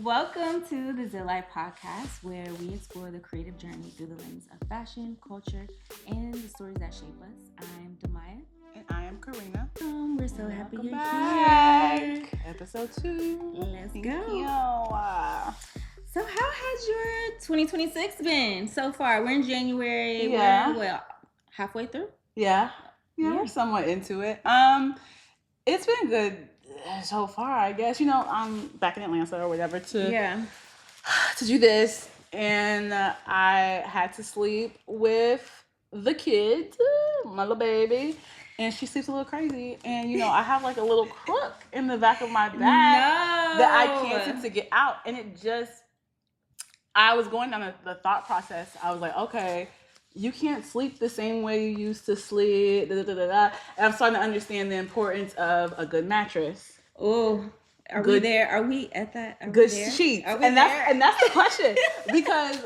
Welcome to the Zeal Life Podcast, where we explore the creative journey through the lens of fashion, culture, and the stories that shape us. I'm Demaya. And I am Karina. We're so happy Welcome you're back. here. Episode 2. Let's Thank go. you. So, how has your 2026 been so far? We're in January. Yeah. We're halfway through. Yeah, we're somewhat into it. It's been good so far, I guess. I'm back in Atlanta or whatever to do this, and I had to sleep with the kid, my little baby, and she sleeps a little crazy. And I have like a little crook in the back of my back that I can't seem to get out, and I was going down the thought process. I was like, okay, you can't sleep the same way you used to sleep. And I'm starting to understand the importance of a good mattress. Oh, we there? Are we at that? Good sheets. And that's the question. Because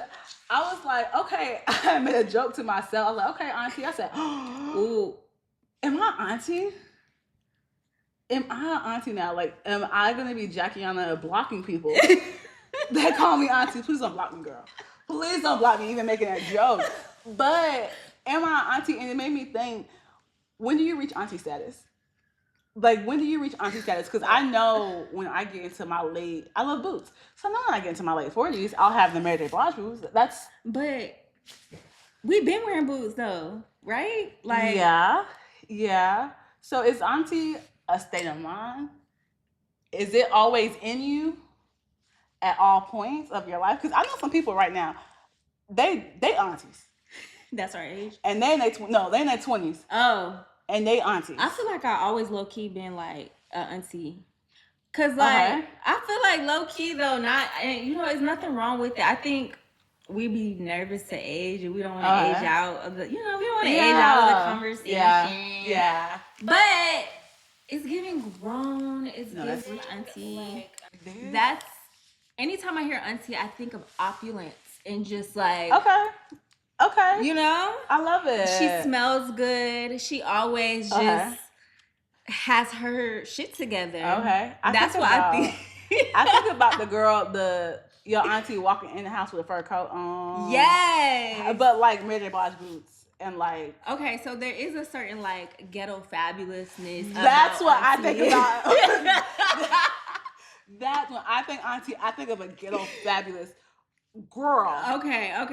I was like, okay, I made a joke to myself. I was like, okay, auntie. I said, ooh, am I auntie? Am I auntie now? Like, am I going to be Jackiana blocking people that call me auntie? Please don't block me, girl. Please don't block me, even making that joke. But am I auntie? And it made me think, when do you reach auntie status? Like, when do you reach auntie status? Because I know when I get into my I love boots. So now when I get into my late 40s, I'll have the Mary J. Blige boots. But we've been wearing boots though, right? Like, yeah. So is auntie a state of mind? Is it always in you at all points of your life? Because I know some people right now, they aunties. That's our age. And they in their 20s. Oh. And they aunties. I feel like I always low key been like auntie. Cause like I feel like low key though, it's nothing wrong with it. I think we be nervous to age and we don't want to age out of the, we don't want to age out of the conversation. Yeah. But it's giving grown. It's giving auntie. That's anytime I hear auntie, I think of opulence and just like Okay. I love it. She smells good. She always just has her shit together. Okay. That's what I think. I think about the girl, your auntie walking in the house with a fur coat on. Yes. But like Mary J. Blige boots and like. Okay, so there is a certain like ghetto fabulousness. That's what I think about. That's when I think auntie, I think of a ghetto fabulous girl. Okay. I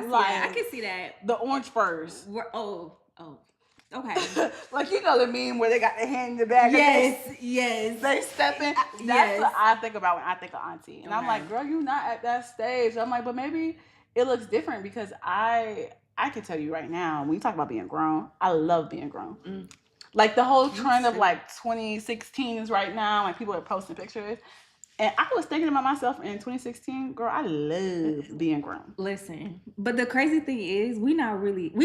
see that. I can see that. The orange furs. Okay. Like the meme where they got their hand in the bag. Yes. They stepping. That's what I think about when I think of auntie. And I'm like, girl, you're not at that stage. I'm like, but maybe it looks different because I can tell you right now, when you talk about being grown, I love being grown. Mm. Like the whole trend of like 2016s right now, like people are posting pictures. And I was thinking about myself in 2016, girl, I love being grown. Listen, but the crazy thing is, we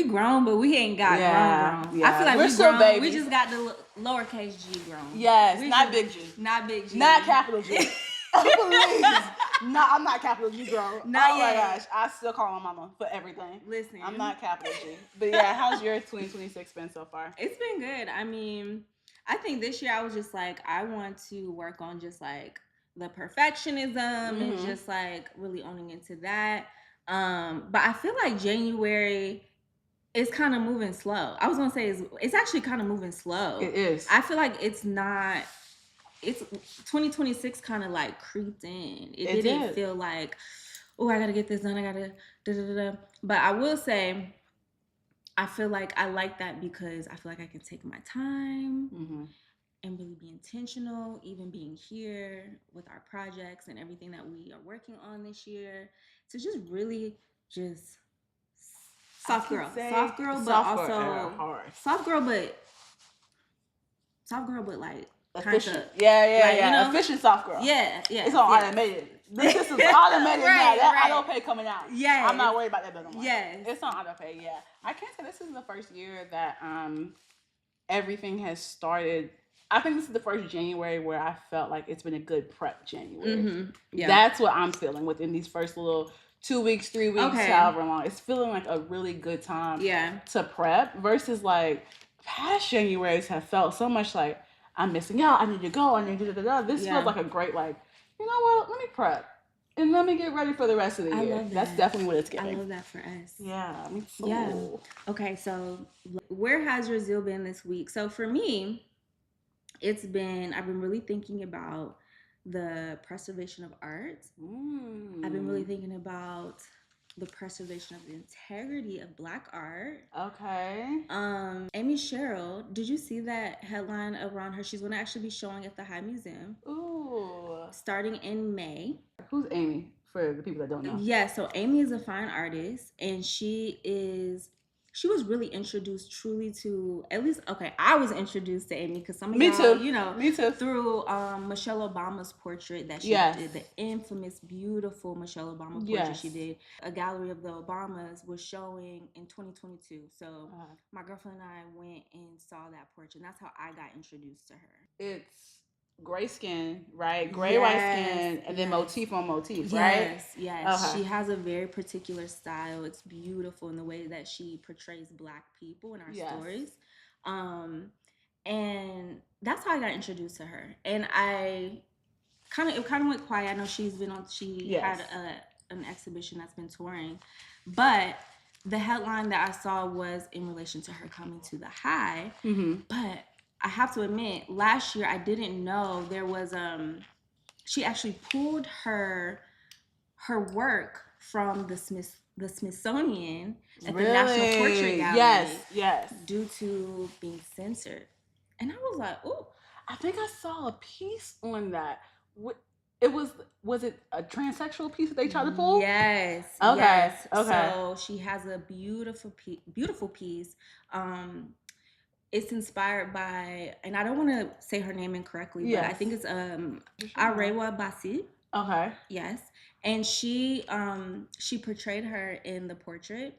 grown, but we ain't got grown. Yeah. I feel like we're still babies. We just got the lowercase g grown. Yes, not big G. Not big G. Not capital G. Please. No, I'm not capital G, girl. Not yet. My gosh, I still call my mama for everything. Listen, I'm not capital G. But yeah, how's your 2026 been so far? It's been good. I mean, I think this year I was just like, I want to work on just like the perfectionism and just like really owning into that. But I feel like January is kind of moving slow. I was gonna say it's actually kind of moving slow. It is. I feel like it's 2026 kind of like creeped in. It didn't feel like, oh, I gotta get this done. I gotta da. But I will say, I feel like I like that because I feel like I can take my time. And really be intentional, even being here with our projects and everything that we are working on this year. To just really just soft girl, but also hard. soft girl, but like efficient. Yeah. Efficient soft girl. Yeah. It's all automated. This system's automated now. That auto pay coming out. Yeah. I'm not worried about that no more. Yes. It's on auto pay. Yeah. I can't say this is the first year that everything has started. I think this is the first January where I felt like it's been a good prep January. Yeah. That's what I'm feeling within these first little 2 weeks, 3 weeks, however long. It's feeling like a really good time to prep versus like past Januarys have felt so much like I'm missing out. I need to go. I need to do. This feels like a great like you know what? Let me prep. And let me get ready for the rest of the year. Love that. That's definitely what it's giving. I love that for us. Yeah, me too. Yeah. Okay, so where has your zeal been this week? So for me, I've been really thinking about the preservation of art. I've been really thinking about the preservation of the integrity of Black art. Okay. Amy Sherrill, did you see that headline around her? She's going to actually be showing at the High Museum. Ooh. Starting in May. Who's Amy, for the people that don't know? Yeah, so Amy is a fine artist, and she was really introduced truly to, at least, okay, I was introduced to Amy because some of y'all, Me too. through Michelle Obama's portrait that she did, the infamous, beautiful Michelle Obama portrait she did. A gallery of the Obamas was showing in 2022. So my girlfriend and I went and saw that portrait, and that's how I got introduced to her. It's gray skin, right? Gray, white skin, and then motif on motif, right? Yes. Okay. She has a very particular style. It's beautiful in the way that she portrays Black people in our stories. And that's how I got introduced to her. And it kind of went quiet. I know she had an exhibition that's been touring, but the headline that I saw was in relation to her coming to the High. But I have to admit, last year I didn't know there was she actually pulled her work from the Smithsonian at the National Portrait Gallery. Yes. Due to being censored. And I was like, oh. I think I saw a piece on that. It was it a transsexual piece that they tried to pull? Yes. Okay. Yes. Okay. So she has a beautiful piece. It's inspired by, and I don't want to say her name incorrectly, but I think it's Arewa Basi. Okay. Yes. And she portrayed her in the portrait,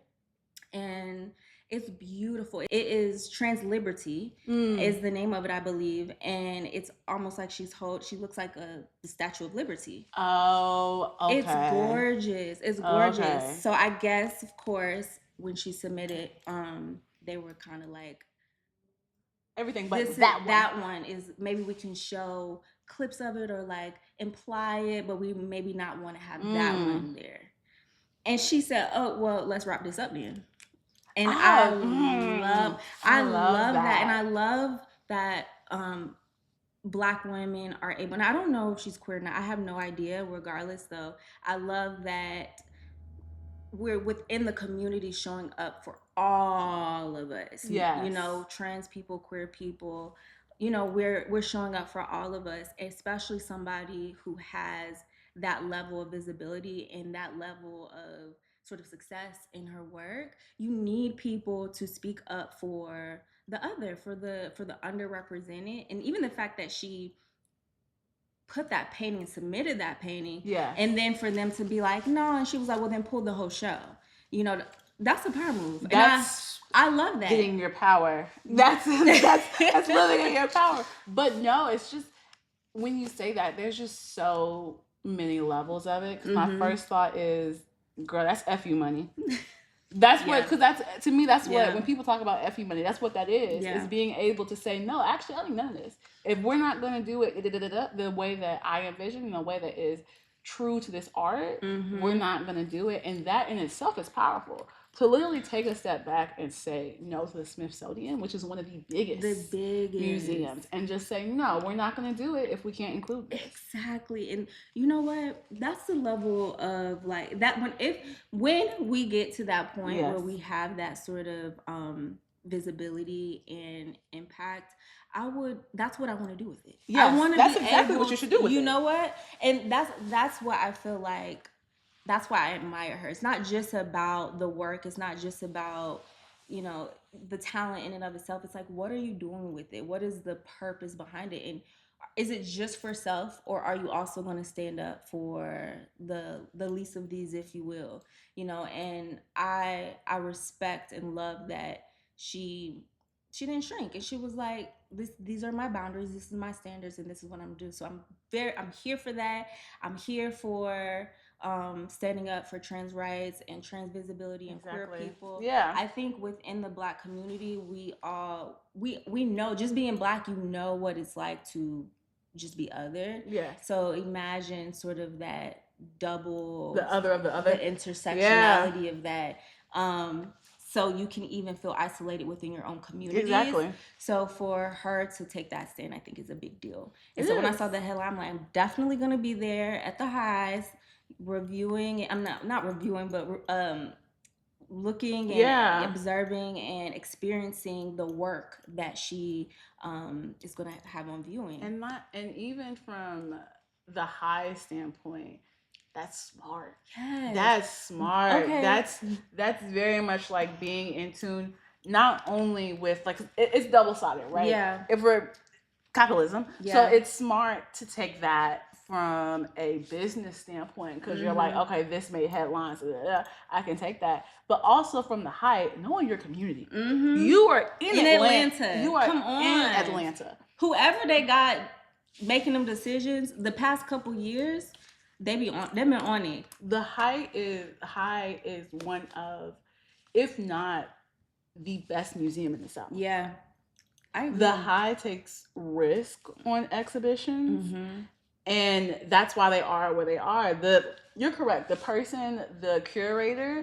and it's beautiful. It is Trans Liberty is the name of it, I believe, and it's almost like she looks like the Statue of Liberty. Oh, okay. It's gorgeous. It's gorgeous. Okay. So I guess, of course, when she submitted, they were kind of like, everything but that one is, maybe we can show clips of it or like imply it, but we maybe not want to have that one there. And she said, oh, well, let's wrap this up then. And I love that. And I love that Black women are able, and I don't know if she's queer or not, I have no idea. Regardless, though, I love that we're within the community showing up for all of us. Yes. Trans people, queer people, we're showing up for all of us, especially somebody who has that level of visibility and that level of sort of success in her work. You need people to speak up for the other, for the underrepresented. And even the fact that she put that painting, submitted that painting, and then for them to be like, no, and she was like, well, then pull the whole show. That's a power move. That's, I love that. Getting your power. That's really getting your power. But no, it's just, when you say that, there's just so many levels of it. Because my first thought is, girl, that's FU money. That's what, because that's, to me, that's what, when people talk about FU money, that's what that is. Is being able to say, no, actually, I don't need none of this. If we're not going to do it the way that I envision, the way that is true to this art, we're not going to do it. And that in itself is powerful. To literally take a step back and say no to the Smithsonian, which is one of the biggest museums, and just say, no, we're not going to do it if we can't include this. Exactly. And you know what? That's the level of like that when we get to that point where we have that sort of visibility and impact, that's what I want to do with it. Yes, that's exactly what you should do with it. You know what? And that's what I feel like. That's why I admire her. It's not just about the work. It's not just about, the talent in and of itself. It's like, what are you doing with it? What is the purpose behind it? And is it just for self, or are you also going to stand up for the least of these, if you will? And I respect and love that she didn't shrink, and she was like, these are my boundaries, this is my standards, and this is what I'm doing. So I'm here for that. I'm here for standing up for trans rights and trans visibility and queer people. Yeah. I think within the Black community, we know, just being Black, what it's like to just be othered. Yeah. So imagine sort of that double, the other of the other, the intersectionality of that. So you can even feel isolated within your own communities. Exactly. So for her to take that stand, I think is a big deal. And so when I saw the headline, I'm like, I'm definitely going to be there at the highs, reviewing. I'm not reviewing, but looking and observing and experiencing the work that she is going to have on viewing. And even from the high standpoint, that's smart. Yes. That's smart. Okay. That's very much like being in tune, not only with like it's double-sided, right? Yeah. If we're capitalism, so it's smart to take that from a business standpoint because you're like, okay, this made headlines, I can take that. But also from the height, knowing your community, you are in Atlanta. You are in Atlanta. Whoever they got making them decisions the past couple years, they've been on it. The high is one of, if not the best museum in the South. Yeah, I agree. The high takes risk on exhibitions, and that's why they are where they are. You're correct. The curator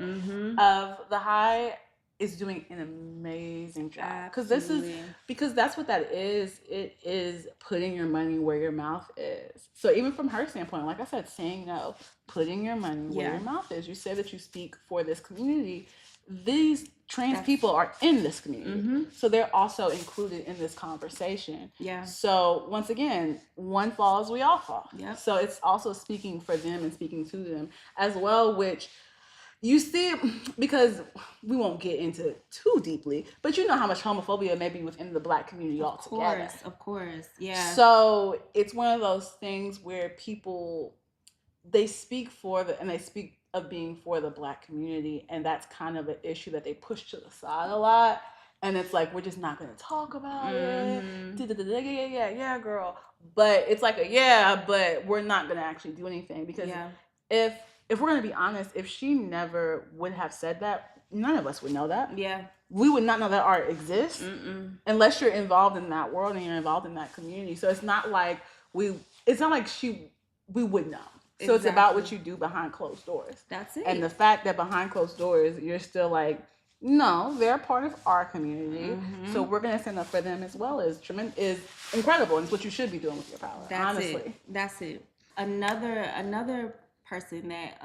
of the high is doing an amazing job because that's what that is. It is putting your money where your mouth is. So even from her standpoint, like I said, saying no, putting your money where your mouth is. You say that you speak for this community. These trans people are in this community, so they're also included in this conversation. Yeah. So once again, one falls, we all fall. Yeah. So it's also speaking for them and speaking to them as well, which you see, because we won't get into it too deeply, but you know how much homophobia may be within the Black community altogether. Of course, yeah. So it's one of those things where people, they speak and they speak of being for the Black community, and that's kind of an issue that they push to the side a lot. And it's like, we're just not going to talk about it. Yeah, girl. But it's like but we're not going to actually do anything because if we're going to be honest, if she never would have said that, none of us would know that. Yeah. We would not know that art exists unless you're involved in that world and you're involved in that community. So it's not like we would know. So It's about what you do behind closed doors. That's it. And the fact that behind closed doors, you're still like, no, they're a part of our community. So we're going to stand up for them as well is incredible. And it's what you should be doing with your power, honestly. That's it. Another person that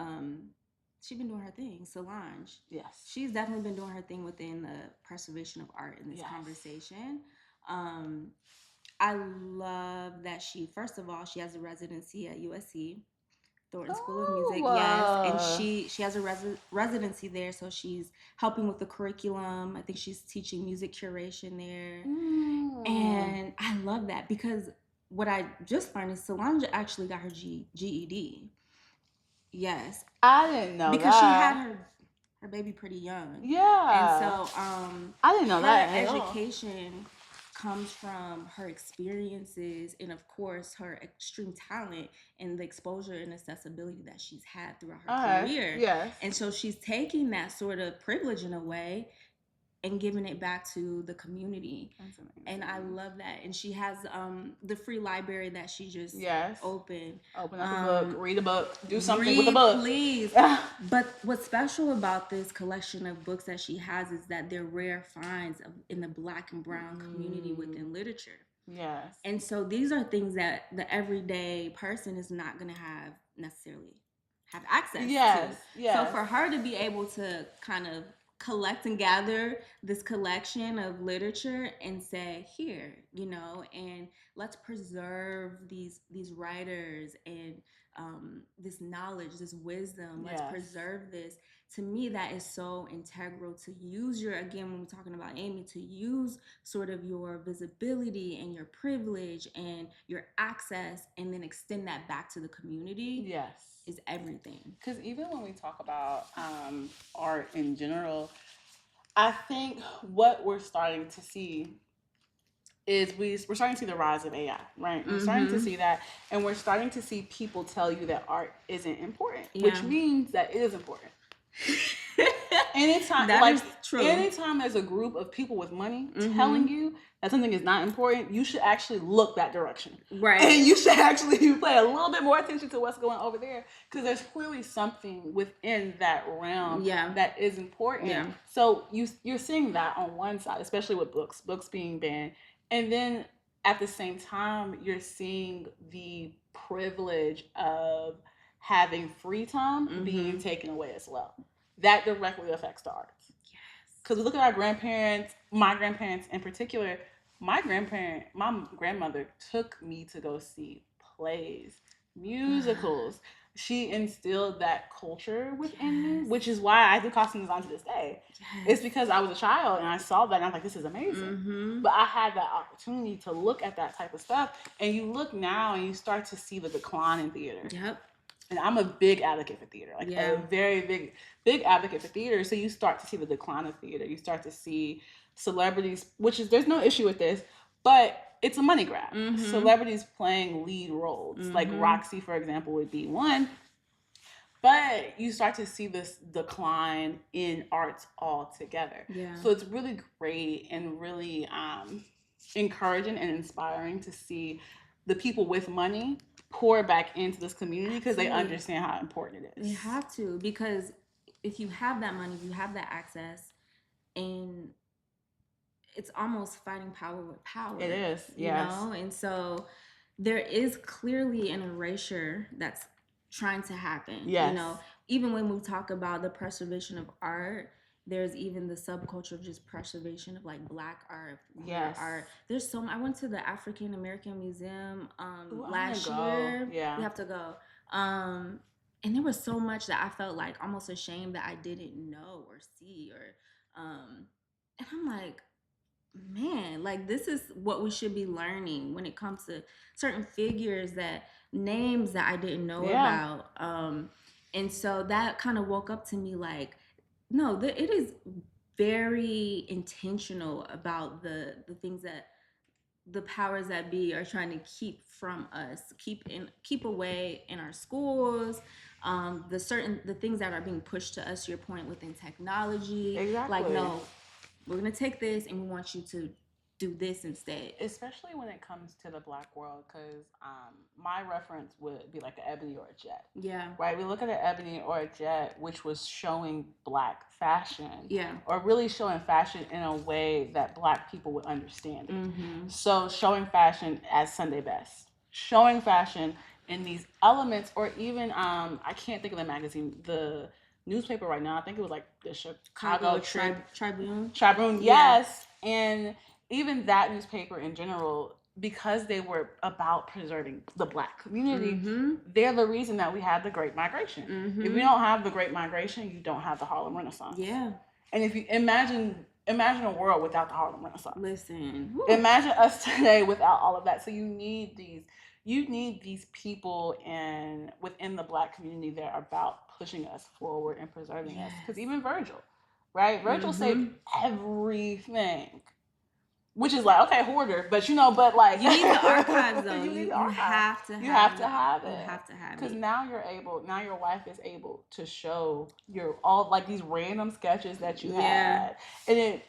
she's been doing her thing, Solange. Yes. She's definitely been doing her thing within the preservation of art in this conversation. I love that first of all, she has a residency at USC. Thornton School of Music, yes, and she has a residency there, so she's helping with the curriculum. I think she's teaching music curation there, and I love that because what I just learned is Solange actually got her GED. Yes, I didn't know because she had her baby pretty young. Yeah, and so I didn't know that. Education comes from her experiences and of course her extreme talent and the exposure and accessibility that she's had throughout her career. Yes. And so she's taking that sort of privilege in a way and giving it back to the community. That's amazing. And I love that. And she has the free library that she just opened. Open up a book, read a book, do something with a book. Please. But what's special about this collection of books that she has is that they're rare finds in the Black and brown community within literature. Yes. And so these are things that the everyday person is not going to necessarily have access to. Yes. So for her to be able to kind of collect and gather this collection of literature and say, here, and let's preserve these writers and this knowledge, this wisdom. Let's preserve this. To me, that is so integral to use when we're talking about Amy, to use sort of your visibility and your privilege and your access and then extend that back to the community. Yes. Is everything. Because even when we talk about art in general, I think what we're starting to see is we're starting to see the rise of AI, right? We're starting to see that, and we're starting to see people tell you that art isn't important, which means that it is important. anytime, that like, is true. Anytime there's a group of people with money telling you that something is not important, you should actually look that direction. Right. And you should actually pay a little bit more attention to what's going over there, because there's clearly something within that realm that is important. Yeah. So you're seeing that on one side, especially with books being banned. And then at the same time, you're seeing the privilege of having free time being taken away as well. That directly affects the arts. Yes. Because we look at our grandparents, my grandparents in particular, my grandmother took me to go see plays, musicals. She instilled that culture within me, which is why I do costume design to this day. Yes. It's because I was a child and I saw that and I'm like, this is amazing. But I had that opportunity to look at that type of stuff. And you look now and you start to see the decline in theater. Yep. And I'm a big advocate for theater, like a very big advocate for theater. So you start to see the decline of theater. You start to see celebrities, there's no issue with this, but it's a money grab. Celebrities playing lead roles, like Roxy, for example, would be one. But you start to see this decline in arts altogether. Yeah. So it's really great and really encouraging and inspiring to see the people with money pour back into this community because they understand how important it is. You have to, because if you have that money, you have that access, and it's almost fighting power with power. It is, yes. You know? And so there is clearly an erasure that's trying to happen. Yes. You know, even when we talk about the preservation of art, there's even the subculture of just preservation of like Black art, art. There's I went to the African American Museum last year. Yeah, we have to go. And there was so much that I felt like almost ashamed that I didn't know or see, and I'm like, man, like this is what we should be learning when it comes to certain figures, that names that I didn't know about. And so that kind of woke up to me like, no, it is very intentional about the things that the powers that be are trying to keep from us, keep away in our schools, the things that are being pushed to us, your point, within technology. Exactly. Like, no, we're gonna take this and we want you to do this instead. Especially when it comes to the Black world, because my reference would be like an ebony or a jet. Yeah. Right? We look at an ebony or a jet, which was showing Black fashion. Yeah. Or really showing fashion in a way that Black people would understand it. Mm-hmm. So showing fashion as Sunday best. Showing fashion in these elements, or even, I can't think of the magazine, the newspaper right now, I think it was like the Chicago Tribune. Tribune, yes. Yeah. And even that newspaper in general, because they were about preserving the Black community, they're the reason that we had the Great Migration. If we don't have the Great Migration, you don't have the Harlem Renaissance. Yeah. And if you imagine a world without the Harlem Renaissance. Listen. Woo. Imagine us today without all of that. So you need these people within the Black community that are about pushing us forward and preserving us. Because even Virgil, right? Virgil saved everything. Which is like, okay, hoarder, but but like you need the archives though. You have to have it. You have to have it. Because now your wife is able to show all like these random sketches that you had. And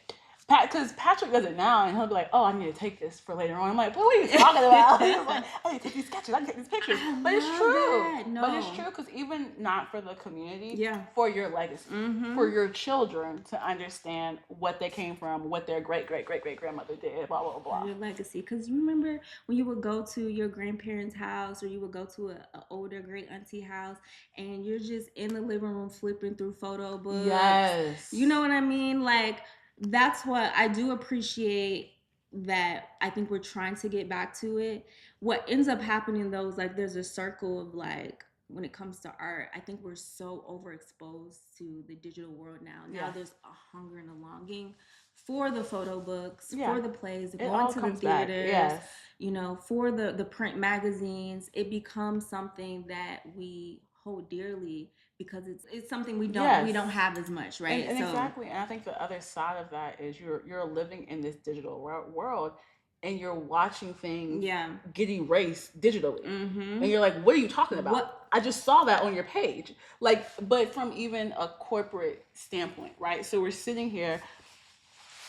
because Patrick does it now, and he'll be like, "Oh, I need to take this for later on." I'm like, "What are you talking about?" He's like, "I need to take these sketches. I need to take these pictures." But it's true. No. But it's true, because even not for the community, for your legacy, for your children to understand what they came from, what their great grandmother did, blah blah blah. Your legacy, because you remember when you would go to your grandparents' house, or you would go to an older great auntie house, and you're just in the living room flipping through photo books. Yes. You know what I mean? Like, that's what I do appreciate, that I think we're trying to get back to it. What ends up happening though is like there's a circle of like, when it comes to art, I think we're so overexposed to the digital world now. Now there's a hunger and a longing for the photo books, for the plays, going to the theaters, for the print magazines. It becomes something that we hold dearly, because it's something we don't have as much, right? And exactly. And I think the other side of that is you're living in this digital world, and you're watching things get erased digitally. And you're like, what are you talking about? What? I just saw that on your page. Like, but from even a corporate standpoint, right? So we're sitting here,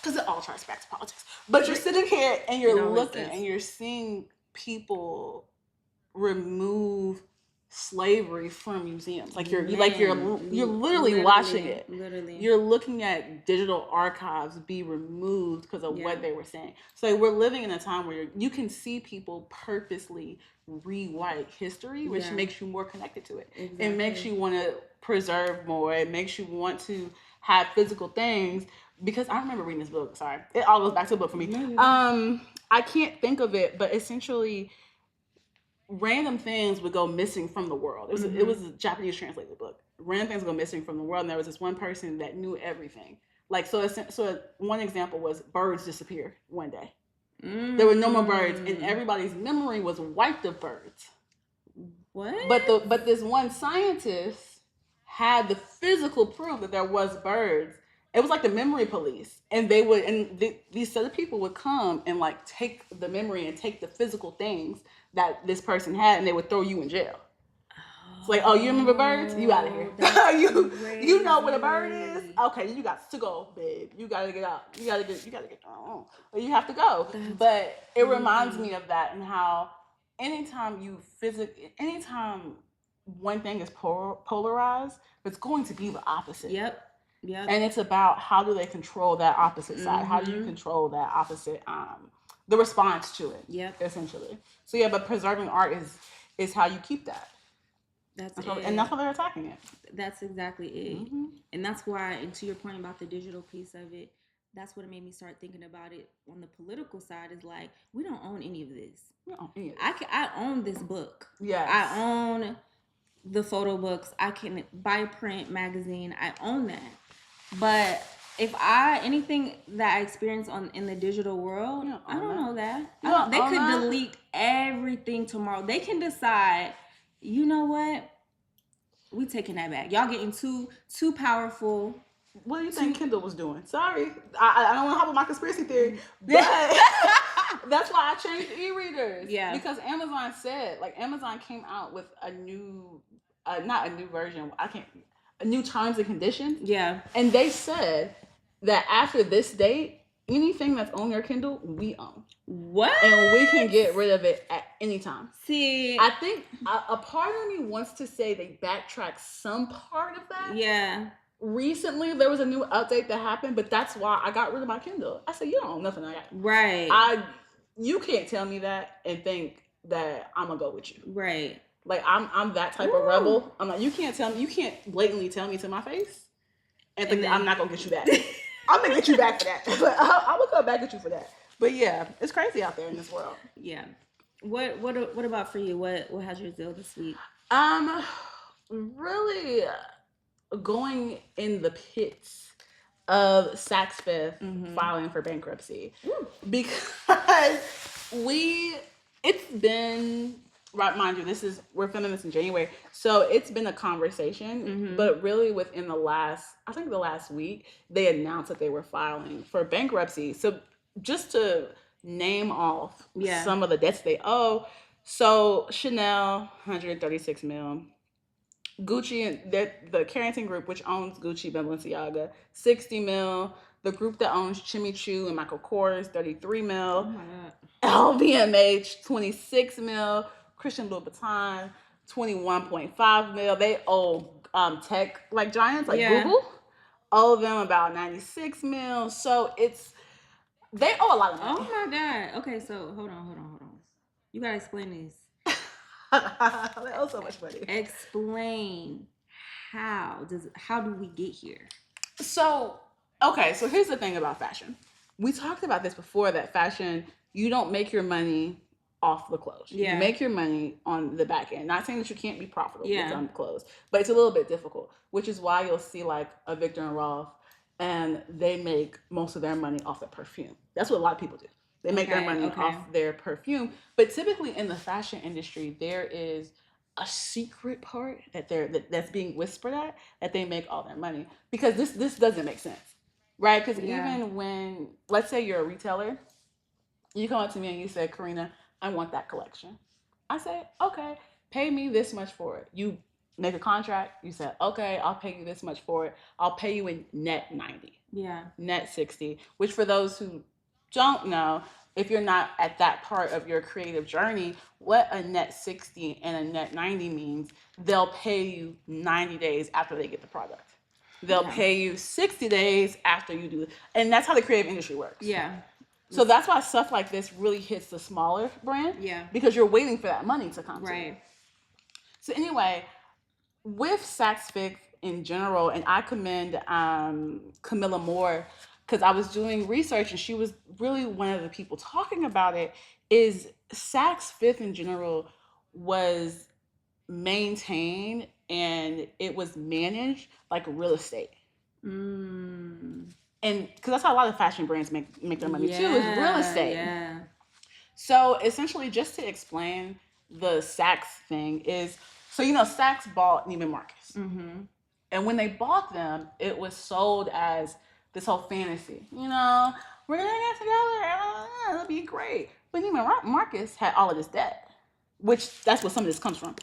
because it all ties back to politics, but you're sitting here and you're looking and you're seeing people remove slavery from museums. Like you're literally watching it. Literally. You're looking at digital archives be removed because of what they were saying. So we're living in a time where you can see people purposely rewrite history, which makes you more connected to it. Exactly. It makes you want to preserve more. It makes you want to have physical things. Because I remember reading this book. Sorry. It all goes back to a book for me. I can't think of it, but essentially random things would go missing from the world. It was a Japanese translated book. Random things would go missing from the world, and there was this one person that knew everything. Like so one example was birds disappeared one day. There were no more birds, and everybody's memory was wiped of birds. What? But this one scientist had the physical proof that there was birds. It was like the memory police, and these set of people would come and like take the memory and take the physical things that this person had, and they would throw you in jail. It's like, oh, you remember birds? You out of here. You know what a bird is? Okay, you got to go, babe. You gotta get out. You gotta get. Oh, you have to go. But it reminds me of that and how anytime one thing is polarized, it's going to be the opposite. Yep. And it's about how do they control that opposite side? How do you control that opposite, the response to it? Yep. Essentially. So yeah, but preserving art is how you keep that. That's it. And that's how they're attacking it. That's exactly it. Mm-hmm. And that's why, and to your point about the digital piece of it, that's what made me start thinking about it on the political side. Is like, we don't own any of this. We don't own any of this. I own this book. Yeah. I own the photo books. I can buy a print magazine. I own that. But if anything that I experience in the digital world, I don't know that. They could delete everything tomorrow. They can decide, you know what? We taking that back. Y'all getting too powerful. What do you think Kindle was doing? Sorry, I don't want to hop on my conspiracy theory, but that's why I changed e-readers. Yeah, because Amazon came out with a new, not a new version. A new terms and conditions. Yeah. And they said that after this date, anything that's on your Kindle, we own. What? And we can get rid of it at any time. See, I think a part of me wants to say they backtracked some part of that. Yeah. Recently, there was a new update that happened, but that's why I got rid of my Kindle. I said, you don't own nothing I got. Right. You can't tell me that and think that I'm going to go with you. Right. Like I'm that type of rebel. I'm like, you can't blatantly tell me to my face and think that I'm not gonna get you back. I'm gonna get you back for that. But I will come back at you for that. But yeah, it's crazy out there in this world. Yeah. What about for you? What has your zeal this week? Really going in the pits of Saks Fifth filing for bankruptcy. Ooh. Because it's been, right, mind you, we're filming this in January, so it's been a conversation, but really within the last week, they announced that they were filing for bankruptcy. So just to name off some of the debts they owe, so Chanel, $136 million, Gucci, and the Carrington Group, which owns Gucci, Balenciaga, $60 million, the group that owns Jimmy Choo and Michael Kors, $33 million, oh my God. LVMH, $26 million, Christian Louboutin, $21.5 million. They owe tech like giants like Google, all of them about $96 million. So they owe a lot of money. Oh my God. Okay, so hold on. You gotta explain this. They owe so much money. Explain how do we get here? So here's the thing about fashion. We talked about this before, that fashion, you don't make your money off the clothes. Yeah. You make your money on the back end. Not saying that you can't be profitable on clothes, but it's a little bit difficult, which is why you'll see like a Victor and Rolf, and they make most of their money off the perfume. That's what a lot of people do. They make their money off their perfume. But typically in the fashion industry, there is a secret part that's being whispered at, that they make all their money. Because this doesn't make sense, right? Because even when, let's say you're a retailer, You come up to me and you say, Karina, I want that collection. I say, okay, pay me this much for it. You make a contract. You say, okay, I'll pay you this much for it. I'll pay you in net 90. Yeah. Net 60, which for those who don't know, if you're not at that part of your creative journey, what a net 60 and a net 90 means, they'll pay you 90 days after they get the product. They'll pay you 60 days after you do it. And that's how the creative industry works. Yeah. So that's why stuff like this really hits the smaller brand. Yeah. Because you're waiting for that money to come. Right. So anyway, with Saks Fifth in general, and I commend Camilla Moore, because I was doing research and she was really one of the people talking about it, is Saks Fifth in general was maintained and it was managed like real estate. And because that's how a lot of fashion brands make their money too, is real estate. Yeah. So essentially, just to explain the Saks thing is, so Saks bought Neiman Marcus. Mm-hmm. And when they bought them, it was sold as this whole fantasy. We're gonna get together, it'll be great. But Neiman Marcus had all of this debt, which that's what some of this comes from.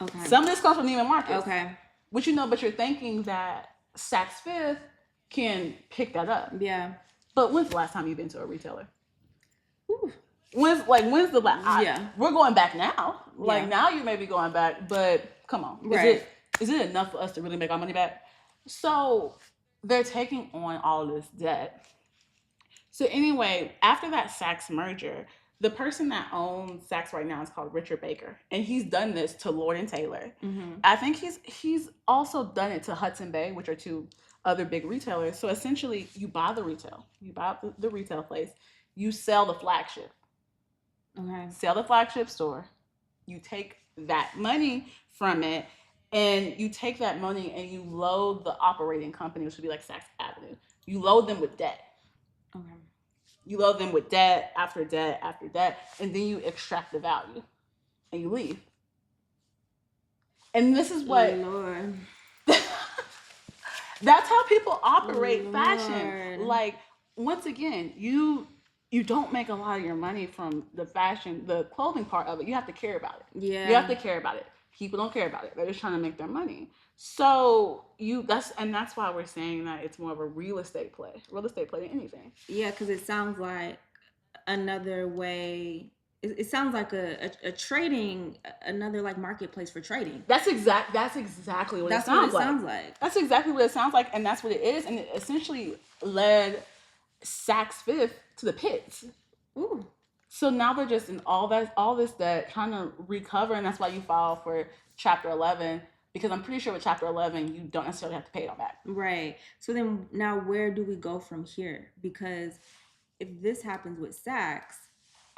Okay. Some of this comes from Neiman Marcus. Okay. Which but you're thinking that Saks Fifth can pick that up. Yeah. But when's the last time you've been to a retailer? Ooh. When's the last? Yeah. We're going back now. Now you may be going back, but come on. Right. Is it enough for us to really make our money back? So they're taking on all of this debt. So anyway, after that Saks merger, the person that owns Saks right now is called Richard Baker, and he's done this to Lord & Taylor. Mm-hmm. I think he's also done it to Hudson Bay, which are two other big retailers. So essentially, you buy the retail, the retail place, you sell the flagship. Okay. Sell the flagship store. You take that money from it, and you take that money and you load the operating company, which would be like Saks Avenue. You load them with debt. Okay. You load them with debt after debt after debt, and then you extract the value, and you leave. And this is what... Lord. That's how people operate fashion. Once again, you don't make a lot of your money from the fashion, the clothing part of it. You have to care about it. Yeah. You have to care about it. People don't care about it. They're just trying to make their money. So that's why we're saying that it's more of a real estate play than anything. Yeah, because it sounds like another way. It sounds like a trading, another marketplace for trading. That's exactly what it sounds like. That's exactly what it sounds like, and that's what it is. And it essentially led Saks Fifth to the pits. Ooh. So now they're just in all this debt, trying to recover, and that's why you file for Chapter 11. Because I'm pretty sure with Chapter 11, you don't necessarily have to pay it all back. Right. So then now where do we go from here? Because if this happens with Saks,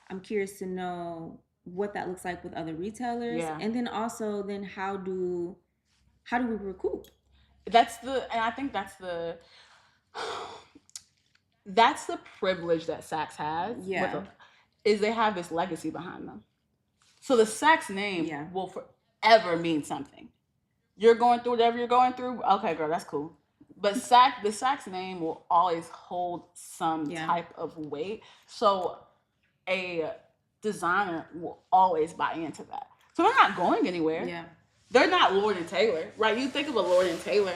I'm curious to know what that looks like with other retailers. Yeah. And then also how do we recoup? I think that's the privilege that Saks has. Yeah. Is they have this legacy behind them. So the Saks name will forever mean something. You're going through whatever you're going through. Okay, girl, that's cool. But the Saks name will always hold some type of weight. So a designer will always buy into that. So they're not going anywhere. Yeah. They're not Lord & Taylor, right? You think of a Lord & Taylor.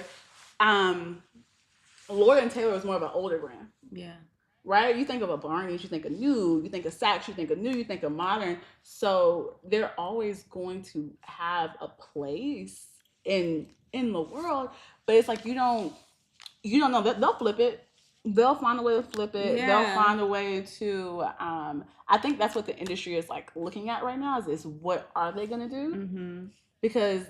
Lord & Taylor is more of an older brand. Yeah. Right? You think of a Barney's, you think of new. You think of Saks, you think of new. You think of modern. So they're always going to have a place in the world, but it's like you don't know that they'll flip it. They'll find a way to flip it. Yeah. They'll find a way to I think that's what the industry is looking at right now is what are they going to do? Mm-hmm. Because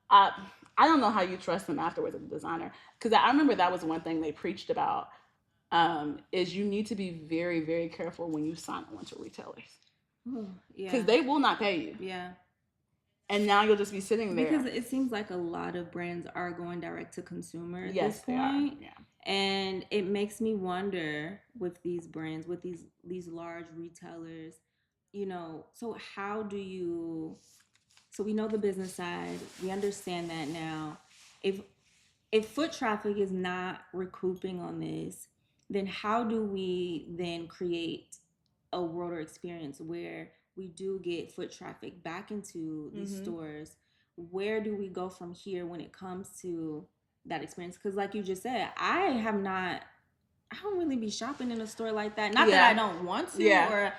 I don't know how you trust them afterwards as a designer, because I remember that was one thing they preached about is you need to be very, very careful when you sign on to retailers. Because they will not pay you. Yeah. And now you'll just be sitting there. Because it seems like a lot of brands are going direct to consumer at this point. They are. Yeah. And it makes me wonder with these brands, with these large retailers, so how do you... So we know the business side. We understand that now. If foot traffic is not recouping on this, then how do we then create a world or experience where we do get foot traffic back into these stores, where do we go from here when it comes to that experience? Because like you just said, I don't really be shopping in a store like that. Not that I don't want to, or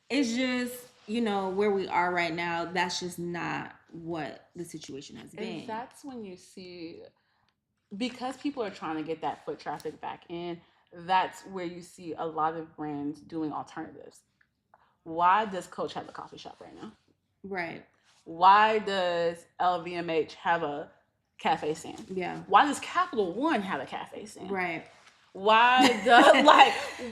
it's just, where we are right now, that's just not what the situation has been. And that's when you see, because people are trying to get that foot traffic back in, that's where you see a lot of brands doing alternatives. Why does Coach have a coffee shop right now? Right. Why does LVMH have a cafe stand? Yeah. Why does Capital One have a cafe stand? Right. Why does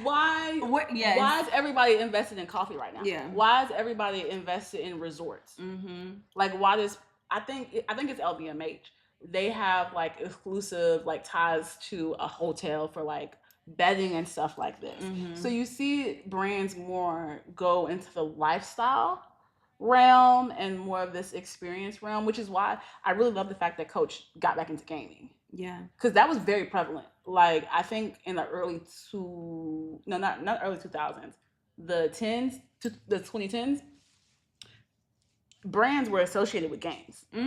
why is everybody invested in coffee right now? Yeah. Why is everybody invested in resorts? Mm-hmm. Like, why does I think it's LVMH. They have like exclusive like ties to a hotel for like bedding and stuff like this. Mm-hmm. So you see brands more go into the lifestyle realm and more of this experience realm, which is why I really love the fact that Coach got back into gaming. Yeah, because that was very prevalent. Like, I think in the not early 2000s, the 2010s, brands were associated with games. I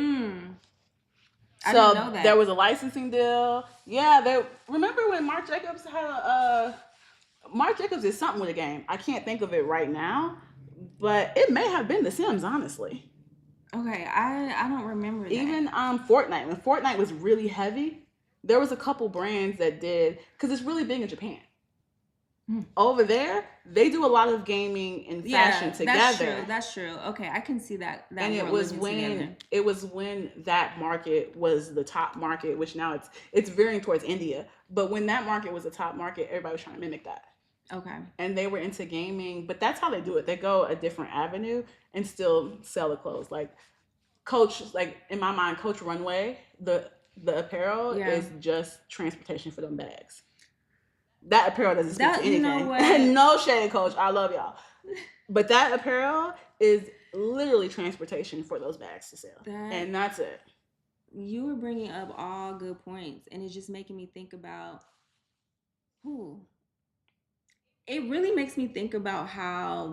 didn't know that. There was a licensing deal. Yeah, remember when Marc Jacobs had Marc Jacobs did something with a game. I can't think of it right now, but it may have been The Sims, honestly. Okay, I don't remember that. Even Fortnite, when Fortnite was really heavy, there was a couple brands that did, because it's really big in Japan. Over there, they do a lot of gaming and fashion together. That's true. Okay, I can see that. And it was when that market was the top market, which now it's veering towards India. But when that market was the top market, everybody was trying to mimic that. Okay. And they were into gaming, but that's how they do it. They go a different avenue and still sell the clothes. Like Coach, like in my mind, Coach Runway, the apparel is just transportation for them bags. That apparel doesn't speak to anything. You know what? No shade, Coach. I love y'all. But that apparel is literally transportation for those bags to sell. And that's it. You were bringing up all good points, and it's just making me think about it really makes me think about how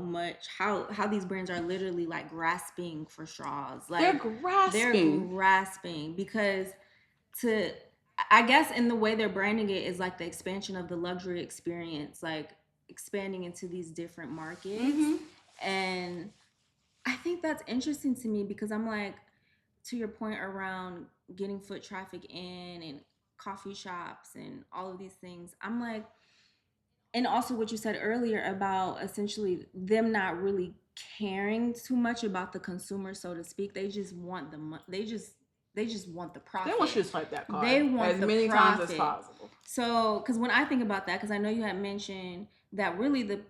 these brands are literally like grasping for straws. Like they're grasping because I guess in the way they're branding it is like the expansion of the luxury experience, like expanding into these different markets. Mm-hmm. And I think that's interesting to me because I'm like, to your point around getting foot traffic in and coffee shops and all of these things, I'm like, and also what you said earlier about essentially them not really caring too much about the consumer, so to speak. They just want they just want the profit. They want you to swipe that card. They want as many times as possible. So, because when I think about that, because I know you had mentioned that really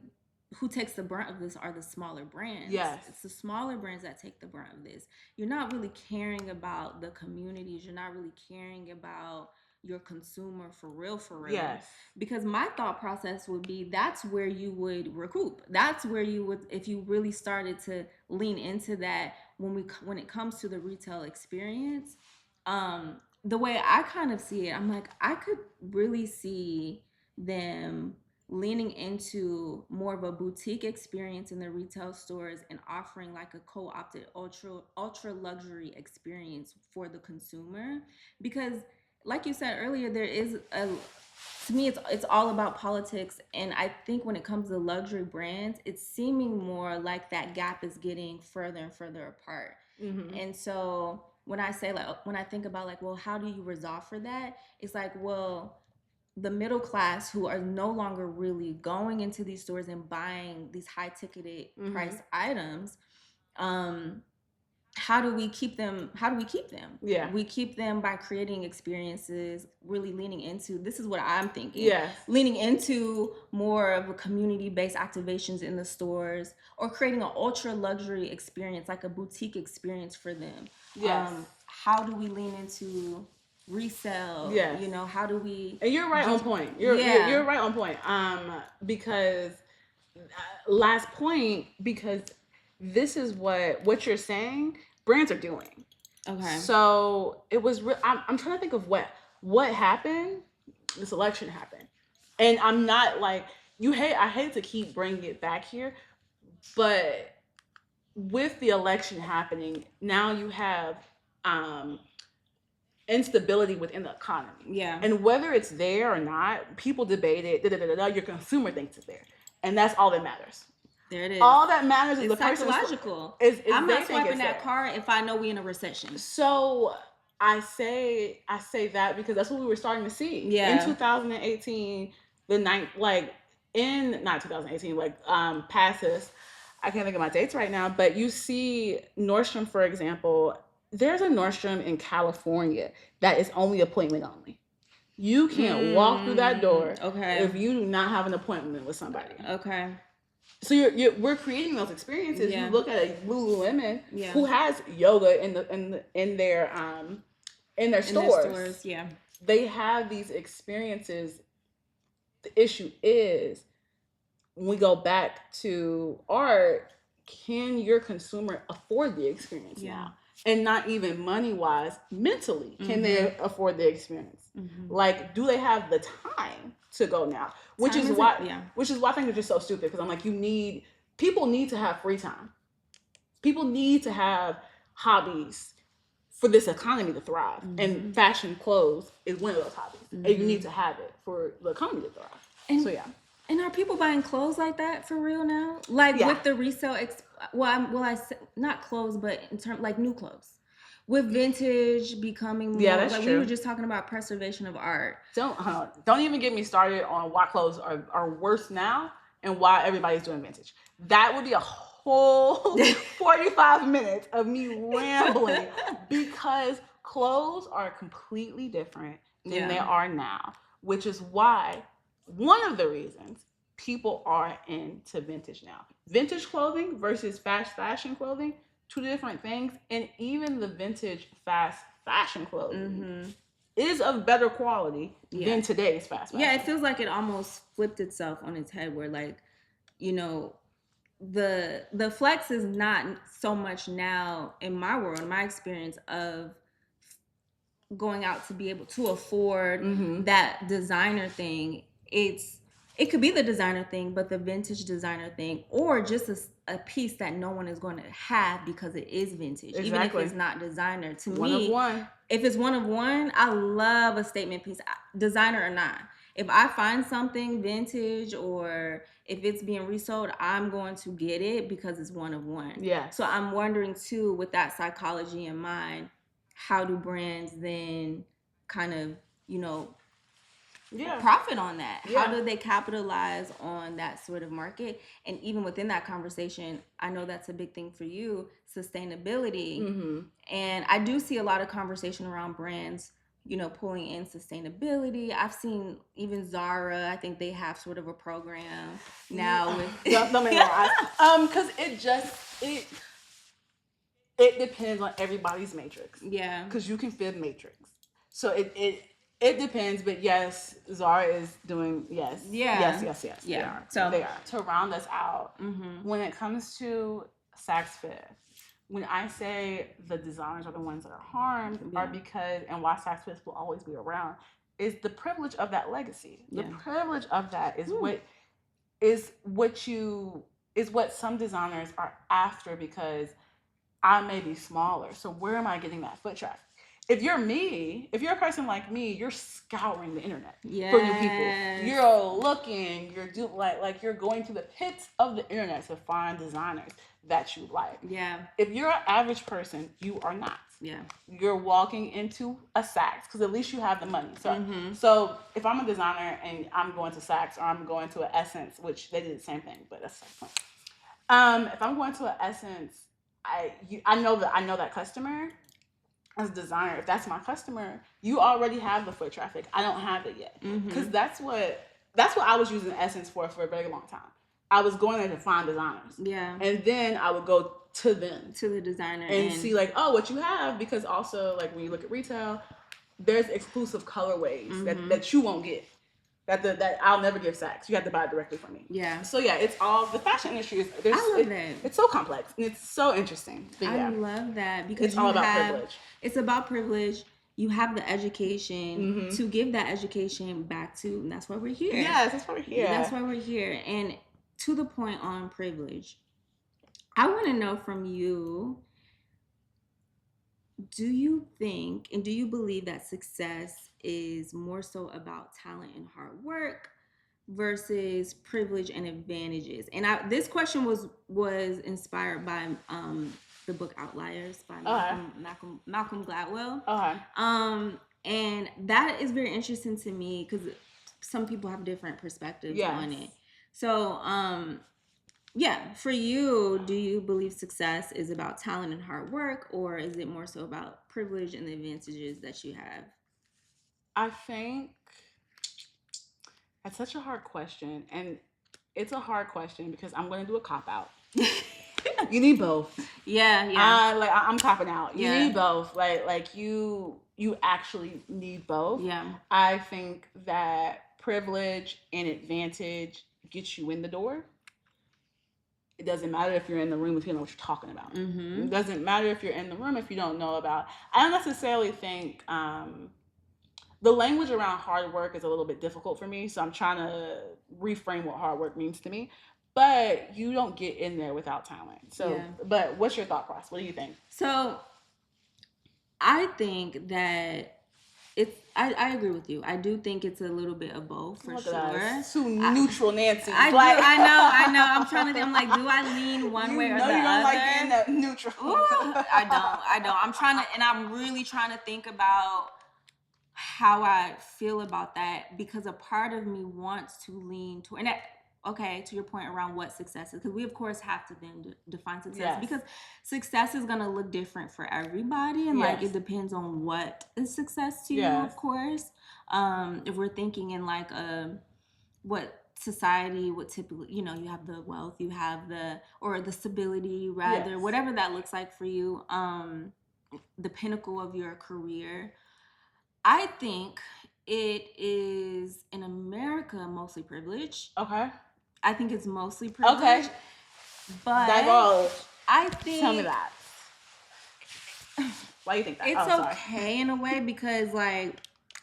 who takes the brunt of this are the smaller brands. Yes. It's the smaller brands that take the brunt of this. You're not really caring about the communities. You're not really caring about your consumer for real. Yes. Because my thought process would be that's where you would recoup. That's where you would, if you really started to lean into that when it comes to the retail experience. The way I kind of see it, I'm like, I could really see them leaning into more of a boutique experience in the retail stores and offering like a co-opted ultra luxury experience for the consumer. Because like you said earlier, to me, it's all about politics. And I think when it comes to luxury brands, it's seeming more like that gap is getting further and further apart. Mm-hmm. And so when I think about like, well, how do you resolve for that? It's like, well, the middle class who are no longer really going into these stores and buying these high ticketed price items, how do we keep them? Yeah. We keep them by creating experiences, really leaning into, this is what I'm thinking. Yeah. Leaning into more of a community-based activations in the stores, or creating an ultra luxury experience, like a boutique experience for them. Yes. How do we lean into resell? Yes. How do we? And you're right on point. You're right on point. Because last point, because this is what you're saying brands are doing. Okay. So it was I'm trying to think of what happened. This election happened. And I'm not like, I hate to keep bringing it back here, But with the election happening, now you have instability within the economy. Yeah. And whether it's there or not, people debate it. Your consumer thinks it's there. And that's all that matters. There it is. All that matters is it's the person. Psychological. I'm not swiping that card if I know we're in a recession. So I say that because that's what we were starting to see. Yeah. In 2018, not 2018, past this, I can't think of my dates right now, but you see Nordstrom, for example. There's a Nordstrom in California that is only appointment only. You can't walk through that door if you do not have an appointment with somebody. Okay. So we're creating those experiences. Yeah. You look at a Lululemon who has yoga in their stores. Yeah. They have these experiences. The issue is when we go back to art, can your consumer afford the experience now? And not even money-wise, mentally, can they afford the experience? Mm-hmm. Do they have the time to go now? Which is why I think it's just so stupid, because I'm like, people need to have free time. People need to have hobbies for this economy to thrive. Mm-hmm. And fashion clothes is one of those hobbies. Mm-hmm. And you need to have it for the economy to thrive. And are people buying clothes like that for real now? With the resale, not clothes, but in terms new clothes, with vintage becoming more. Yeah, that's true. We were just talking about preservation of art. Don't even get me started on why clothes are worse now and why everybody's doing vintage. That would be a whole 45 minutes of me rambling because clothes are completely different than they are now, which is why. One of the reasons people are into vintage now. Vintage clothing versus fast fashion clothing, two different things. And even the vintage fast fashion clothing is of better quality than today's fast fashion. Yeah, it feels like it almost flipped itself on its head where the flex is not so much now in my world, in my experience of going out to be able to afford that designer thing. It could be the designer thing, but the vintage designer thing, or just a piece that no one is going to have because it is vintage, even if it's not designer. To me, one of one. If it's one of one, I love a statement piece, designer or not. If I find something vintage or if it's being resold, I'm going to get it because it's one of one. Yeah. So I'm wondering too, with that psychology in mind, how do brands then kind of, profit on that? Yeah. How do they capitalize on that sort of market? And even within that conversation, I know that's a big thing for you, sustainability. Mm-hmm. And I do see a lot of conversation around brands, pulling in sustainability. I've seen even Zara, I think they have sort of a program now with because it depends on everybody's matrix. Yeah. Because you can fit matrix. So it depends, but yes, Zara is doing yes. Yeah. Yes. Yeah. They are to round us out. Mm-hmm. When it comes to Saks Fifth, when I say the designers are the ones that are harmed, are because, and why Saks Fifth will always be around, is the privilege of that legacy. Yeah. The privilege of that is what some designers are after, because I may be smaller. So where am I getting that foot traffic? If you're a person like me, you're scouring the internet for new people. You're looking, you're going to the pits of the internet to find designers that you like. Yeah. If you're an average person, you are not. Yeah. You're walking into a Saks because at least you have the money. So, so if I'm a designer and I'm going to Saks or I'm going to an Essence, which they did the same thing, but that's the point. If I'm going to an Essence, I know that customer. As a designer, if that's my customer, you already have the foot traffic. I don't have it yet, because that's what I was using Essence for a very long time. I was going there to find designers, and then I would go to them, to the designer, and see what you have, because also when you look at retail, there's exclusive colorways that you won't get. That I'll never give Saks. You have to buy it directly from me. Yeah. So it's all the fashion industry. I love that. It's so complex and it's so interesting. But I love that because it's all about privilege. It's about privilege. You have the education to give that education back to, and that's why we're here. Yes, that's why we're here. That's why we're here. And to the point on privilege, I want to know from you, do you think and do you believe that success is more so about talent and hard work versus privilege and advantages? And this question was inspired by the book Outliers by Malcolm Gladwell. And that is very interesting to me because some people have different perspectives on it. So yeah, for you, do you believe success is about talent and hard work, or is it more so about privilege and the advantages that you have? I think that's such a hard question, and it's a hard question because I'm going to do a cop out. You need both. Yeah. I'm copping out. You need both. Like you actually need both. Yeah. I think that privilege and advantage gets you in the door. It doesn't matter if you're in the room if you know what you're talking about. Mm-hmm. It doesn't matter if you're in the room if you don't know about. I don't necessarily think the language around hard work is a little bit difficult for me, so I'm trying to reframe what hard work means to me. But you don't get in there without talent. So, but what's your thought process? What do you think? So, I think that I agree with you. I do think it's a little bit of both for sure. Too neutral, Nancy. I know. I'm trying to think. I'm like, do I lean one way or the other? You don't like being that neutral. Ooh, I don't. I'm trying to, and I'm really trying to think about how I feel about that because a part of me wants to lean toward, and okay, to your point around what success is, because we of course have to then define success because success is going to look different for everybody, and like it depends on what is success to you, of course. If we're thinking in like what society would typically, you have the wealth, you have the stability rather, whatever that looks like for you, the pinnacle of your career. I think it is in America mostly privilege. Okay. I think it's mostly privilege. Okay. But divulge. I think. Tell me that. Why do you think that? It's okay in a way because like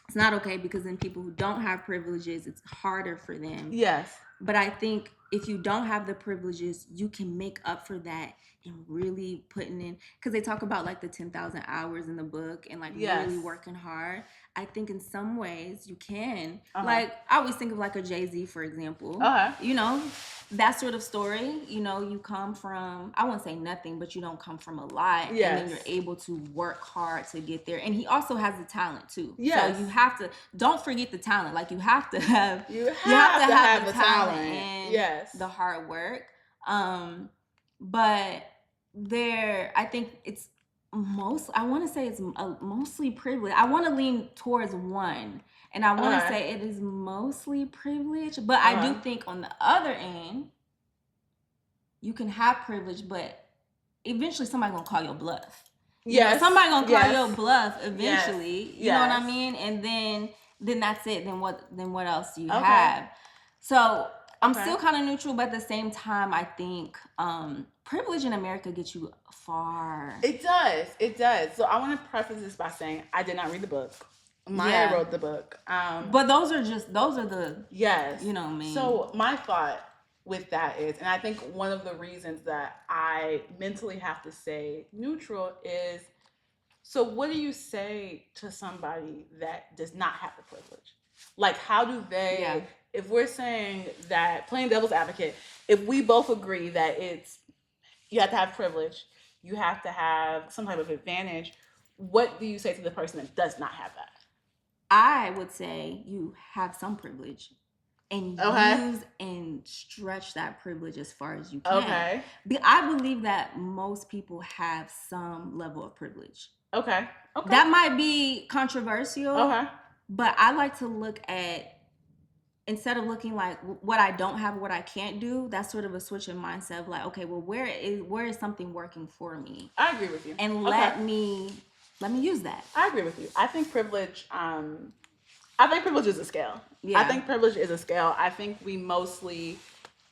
it's not okay because then people who don't have privileges, it's harder for them. Yes. But I think if you don't have the privileges, you can make up for that and really putting in, because they talk about like the 10,000 hours in the book and like really working hard. I think in some ways you can. Like I always think of like a Jay-Z, for example. That sort of story. You come from, I wouldn't say nothing, but you don't come from a lot. And then you're able to work hard to get there. And he also has the talent too. So you have to, don't forget the talent. Like you have to have, you have to have the talent and the hard work. But I think it's I want to say it's mostly privilege. I want to lean towards one, and I want to say it is mostly privilege. But I do think on the other end, you can have privilege, but eventually somebody's gonna call your bluff. Somebody's gonna call your bluff eventually. You know what I mean? And then that's it. Then what else do you have? So I'm still kind of neutral, but at the same time, I think privilege in America gets you far. It does. So I want to preface this by saying I did not read the book. Maya wrote the book. But those are the main. So my thought with that is, and I think one of the reasons that I mentally have to say neutral is, so what do you say to somebody that does not have the privilege? Like, how do they, if we're saying that, playing devil's advocate, if we both agree that you have to have privilege, you have to have some type of advantage, what do you say to the person that does not have that? I would say you have some privilege and use and stretch that privilege as far as you can. Okay. I believe that most people have some level of privilege. Okay. That might be controversial. Okay. But I like to look at, instead of looking like what I don't have, what I can't do, that's sort of a switch in mindset of like, okay, well, where is something working for me? I agree with you. And let me use that. I agree with you. I think privilege is a scale. Yeah. I think privilege is a scale. I think we mostly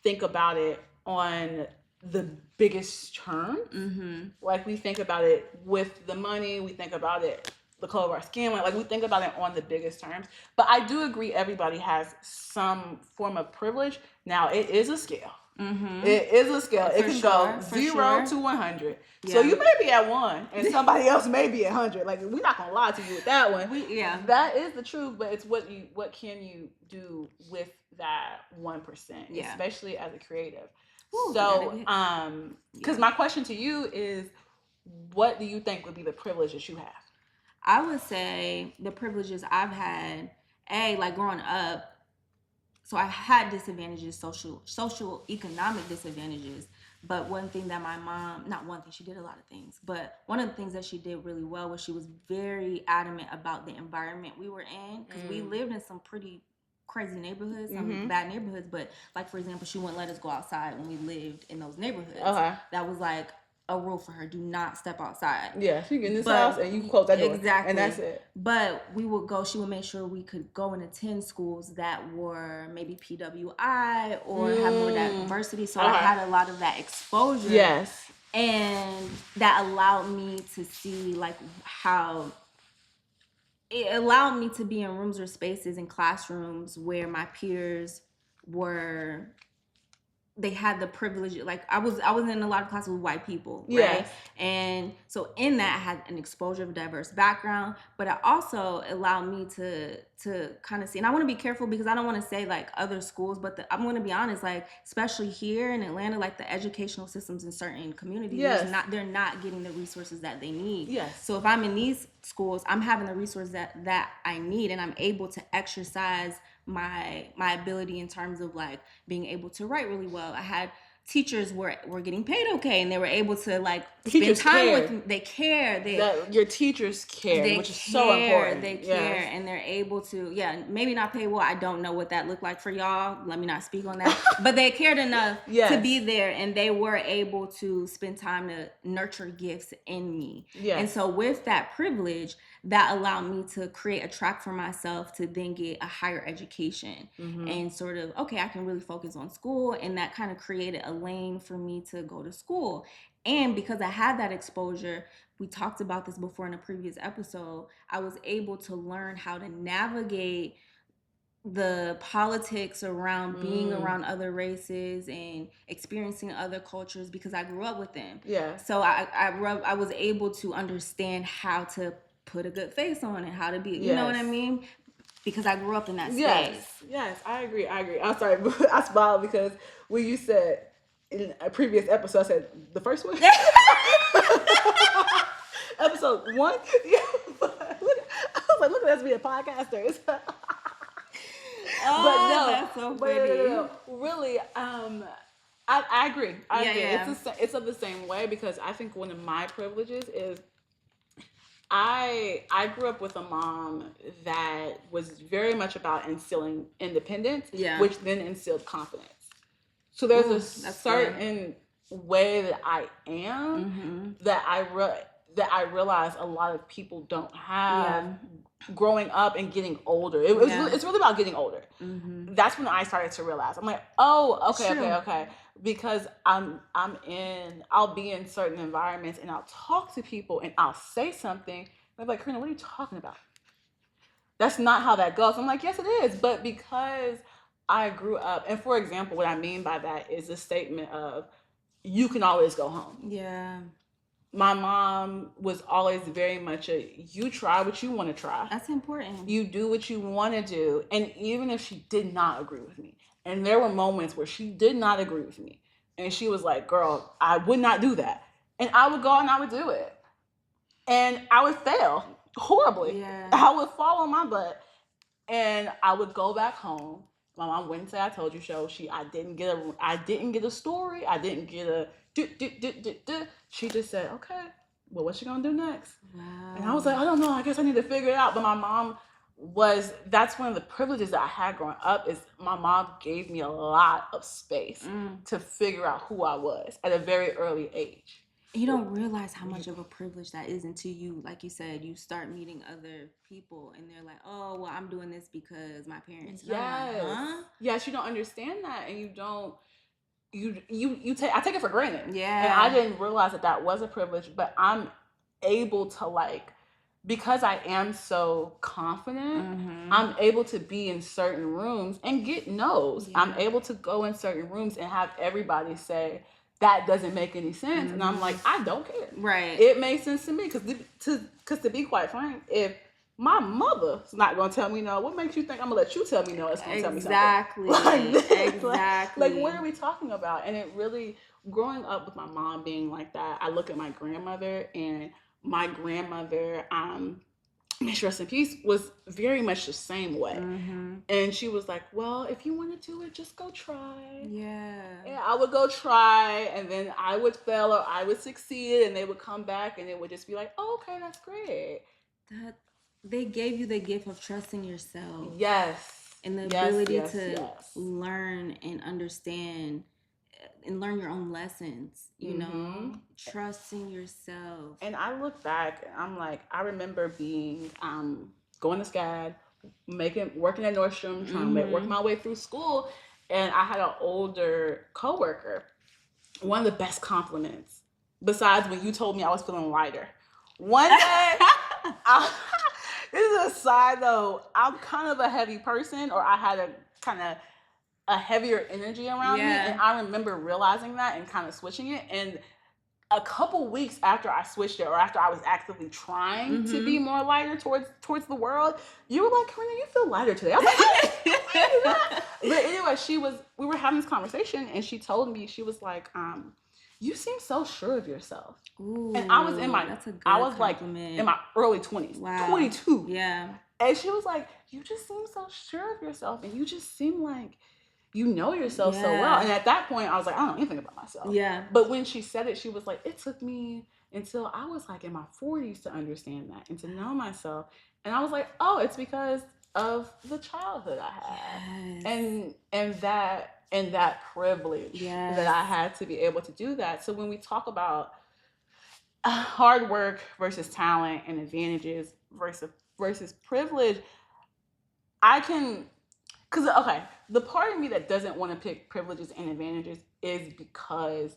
think about it on the biggest term. Mm-hmm. Like we think about it with the money, we think about it the color of our skin, like we think about it on the biggest terms. But I do agree everybody has some form of privilege. Now, it is a scale. Mm-hmm. It is a scale. It can go 0 to 100. Yeah. So you may be at 1 and somebody else may be at 100. Like, we're not gonna lie to you with that one. That is the truth, but it's what can you do with that 1%, especially as a creative. Ooh, so because my question to you is, what do you think would be the privileges you have? I would say the privileges I've had, like growing up, so I had disadvantages, social economic disadvantages. But one thing that my mom, not one thing, she did a lot of things, but one of the things that she did really well was she was very adamant about the environment we were in, because we lived in some pretty crazy neighborhoods, some bad neighborhoods. But like, for example, she wouldn't let us go outside when we lived in those neighborhoods. That was like a rule for her: do not step outside. Yeah, so you get in this house and you close that door. Exactly. And that's it. But we would go, she would make sure we could go and attend schools that were maybe PWI or have more diversity. So I had a lot of that exposure. Yes. And that allowed me to see like how it allowed me to be in rooms or spaces in classrooms where my peers were, they had the privilege. Like I was in a lot of classes with white people, right? Yes. And so in that, I had an exposure of a diverse background, but it also allowed me to kind of see, and I want to be careful because I don't want to say like other schools, but I'm going to be honest, like especially here in Atlanta, like the educational systems in certain communities, they're not getting the resources that they need. Yes. So if I'm in these schools, I'm having the resources that I need, and I'm able to exercise my ability in terms of like being able to write really well. I had teachers were getting paid okay, and they were able to like spend time with me. They care. Your teachers care, which is so important. They care, and they're able to, maybe not pay well. I don't know what that looked like for y'all. Let me not speak on that. But they cared enough to be there, and they were able to spend time to nurture gifts in me. Yes. And so with that privilege, that allowed me to create a track for myself to then get a higher education and sort of, okay, I can really focus on school. And that kind of created a lane for me to go to school. And because I had that exposure, we talked about this before in a previous episode, I was able to learn how to navigate the politics around being around other races and experiencing other cultures because I grew up with them. Yeah. So I was able to understand how to put a good face on it, how to be, you know what I mean? Because I grew up in that space. Yes, I agree. I'm sorry, but I smiled because when you said in a previous episode, I said the first one? Episode 1? Yeah. I was like, look at us being podcasters. But no, that's so funny. No. Really, I agree. I agree. It's of the same way because I think one of my privileges is I grew up with a mom that was very much about instilling independence, which then instilled confidence. So there's a certain way that I am that I realize a lot of people don't have growing up and getting older. It's really about getting older. That's when I started to realize. I'm like, oh, okay. Because I'll be in certain environments and I'll talk to people and I'll say something. And they're like, Karina, what are you talking about? That's not how that goes. I'm like, yes, it is. But because I grew up, and for example, what I mean by that is the statement of, you can always go home. Yeah. My mom was always very much you try what you want to try. That's important. You do what you want to do. And even if she did not agree with me, and there were moments where she did not agree with me, and she was like, girl, I would not do that. And I would go and I would do it. And I would fail horribly. Yeah. I would fall on my butt. And I would go back home. My mom wouldn't say I told you so. I didn't get a story. I didn't get a She just said, okay, well, what you gonna do next? Wow. And I was like, I don't know. I guess I need to figure it out. But my mom that's one of the privileges that I had growing up is my mom gave me a lot of space to figure out who I was at a very early age. You don't realize how much of a privilege that is until you, like you said, you start meeting other people and they're like, oh, well, I'm doing this because my parents. Yes. Like, huh? Yes, you don't understand that, and you don't. I take it for granted. Yeah. And I didn't realize that was a privilege, but I'm able to like because I am so confident, I'm able to be in certain rooms and get no's. Yeah. I'm able to go in certain rooms and have everybody say, that doesn't make any sense. And I'm like, I don't care. Right. It makes sense to me. Because to be quite frank, if my mother's not going to tell me no, what makes you think I'm going to let you tell me no? It's going to tell me something. Exactly. Like, what are we talking about? And it really, growing up with my mom being like that, I look at my grandmother, and my grandmother, may she rest in peace, was very much the same way. And she was like, well, if you want to do it, just go try. Yeah. And I would go try, and then I would fail or I would succeed, and they would come back, and it would just be like, oh, okay, that's great. That they gave you the gift of trusting yourself. Yes. And the ability to learn and understand and learn your own lessons, you know, trusting yourself. And I look back, and I'm like, I remember being, going to SCAD, working at Nordstrom, trying to work my way through school, and I had an older coworker. One of the best compliments, besides when you told me I was feeling lighter. One day, this is a side note, I'm kind of a heavy person, or I had a heavier energy around me, and I remember realizing that and kind of switching it. And a couple weeks after I switched it, or after I was actively trying to be more lighter towards the world, you were like, Karina, you feel lighter today. I was like, but anyway, we were having this conversation, and she told me, she was like, you seem so sure of yourself. Ooh, and I was like in my early 20s, 22. Yeah. And she was like, you just seem so sure of yourself, and you just seem like you know yourself so well. And at that point, I was like, I don't know anything about myself. Yeah. But when she said it, she was like, it took me until I was like in my 40s to understand that and to know myself. And I was like, oh, it's because of the childhood I had. Yes. And that privilege that I had to be able to do that. So when we talk about hard work versus talent and advantages versus privilege, the part of me that doesn't want to pick privileges and advantages is because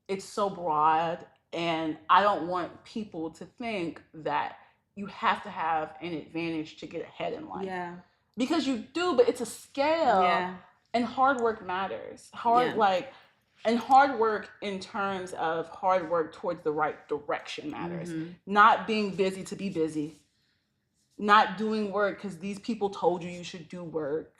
it's so broad, and I don't want people to think that you have to have an advantage to get ahead in life. Yeah. Because you do, but it's a scale. Yeah. And hard work matters. Hard work in terms of hard work towards the right direction matters. Not being busy to be busy. Not doing work because these people told you should do work.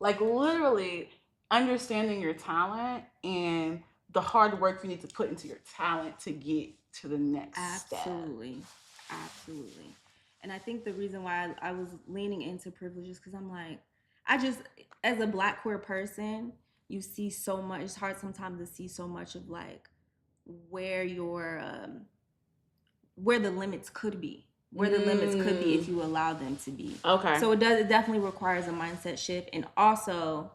Like, literally understanding your talent and the hard work you need to put into your talent to get to the next step. Absolutely. And I think the reason why I was leaning into privileges, because I'm like, as a Black queer person, you see so much. It's hard sometimes to see so much of like where the limits could be. Where the limits could be if you allow them to be. Okay. So it definitely requires a mindset shift. And also,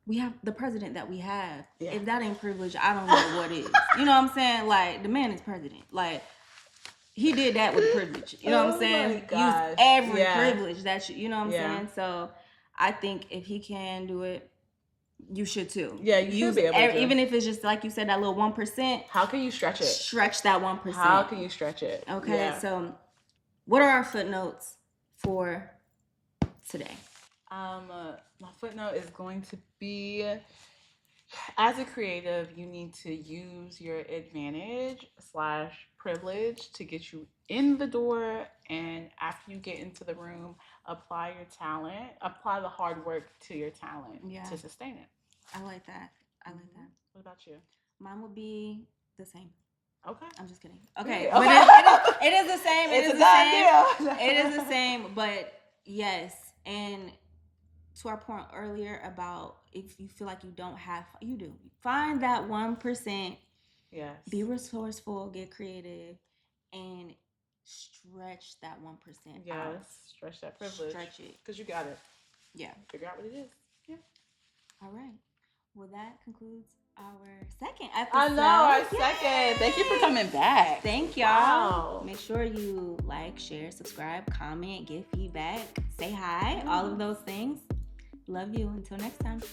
we have the president that we have. Yeah. If that ain't privilege, I don't know what is. You know what I'm saying? Like, the man is president. Like, he did that with privilege. You know what I'm saying? Use every privilege that you know what I'm saying? So I think if he can do it, you should too. Yeah, you should be able to. Even if it's just like you said, that little 1%. How can you stretch it? Stretch that 1%. How can you stretch it? Okay, so what are our footnotes for today? My footnote is going to be, as a creative, you need to use your advantage/privilege to get you in the door, and after you get into the room, apply your talent, apply the hard work to your talent to sustain it. I like that. What about you? Mine would be the same. Okay. I'm just kidding. Okay. But it is the same. It is the same. But yes. And to our point earlier about if you feel like you don't have, you do. Find that 1%. Yes. Be resourceful, get creative, and stretch that 1% out. Yes. Stretch that privilege. Stretch it. Because you got it. Yeah. Figure out what it is. Yeah. All right. Well, that concludes our second episode. I know, our second. Thank you for coming back. Thank y'all. Wow. Make sure you like, share, subscribe, comment, give feedback, say hi, all of those things. Love you. Until next time.